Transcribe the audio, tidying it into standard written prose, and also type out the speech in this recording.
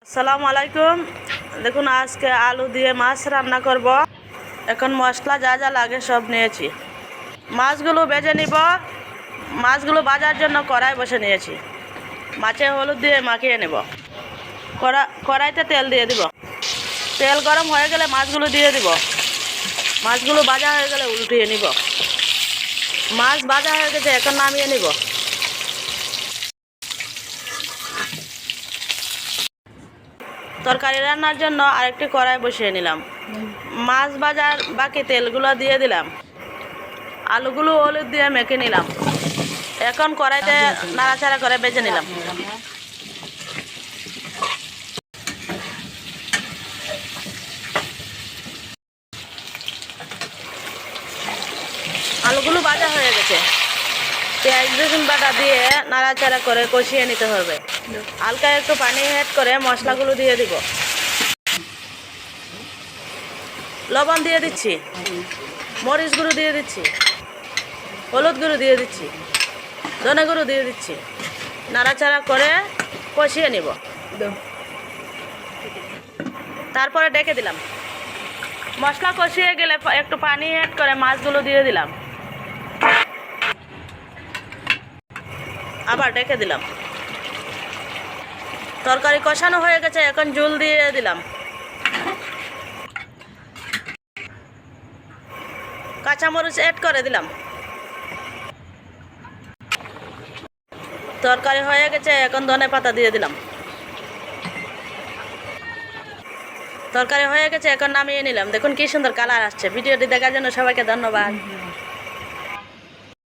আসসালামু আলাইকুম। দেখুন আজকে আলু দিয়ে মাছ রান্না করব। এখন মশলা যা যা লাগে সব নিয়েছি। মাছগুলো ভেজে নিব। মাছগুলো ভাজার জন্য কড়াই বসে নিয়েছি। মাছে হলুদ দিয়ে মাখিয়ে নেব। কড়াইতে তেল দিয়ে দিব। তেল গরম হয়ে গেলে মাছগুলো দিয়ে দিব। মাছগুলো ভাজা হয়ে গেলে উল্টিয়ে নিব। মাছ ভাজা হয়ে গেছে, এখন নামিয়ে নিব। তরকারি রান্নার জন্য আরেকটি কড়াই বসিয়ে নিলাম। মাছ ভাজার বাকি তেলগুলো দিয়ে দিলাম। আলুগুলো হলুদ দিয়ে মেখে নিলাম। এখন কড়াইতে নাড়াচাড়া করে ভেজে নিলাম। আলুগুলো ভাজা হয়ে গেছে। পেঁয়াজ রসুন বাটা দিয়ে নাড়াচাড়া করে কষিয়ে নিতে হবে। হালকা একটু পানি অ্যাড করে মশলাগুলো দিয়ে দিব। লবণ দিয়ে দিচ্ছি, মরিচ গুঁড়ো দিয়ে দিচ্ছি, হলুদ গুঁড়ো দিয়ে দিচ্ছি, ধনে গুঁড়ো দিয়ে দিচ্ছি। নাড়াচাড়া করে কষিয়ে নিব। তারপরে ডেকে দিলাম। মশলা কষিয়ে গেলে একটু পানি অ্যাড করে মাছগুলো দিয়ে দিলাম। আবার ডেকে দিলাম। তরকারি কষানো হয়ে গেছে, এখন ঝোল দিয়ে দিলাম। কাঁচামরিচ অ্যাড করে দিলাম। তরকারি হয়ে গেছে, এখন ধনেপাতা দিয়ে দিলাম। তরকারি হয়ে গেছে, এখন নামিয়ে নিলাম। দেখুন কি সুন্দর কালার আসছে। ভিডিওটি দেখার জন্য সবাইকে ধন্যবাদ।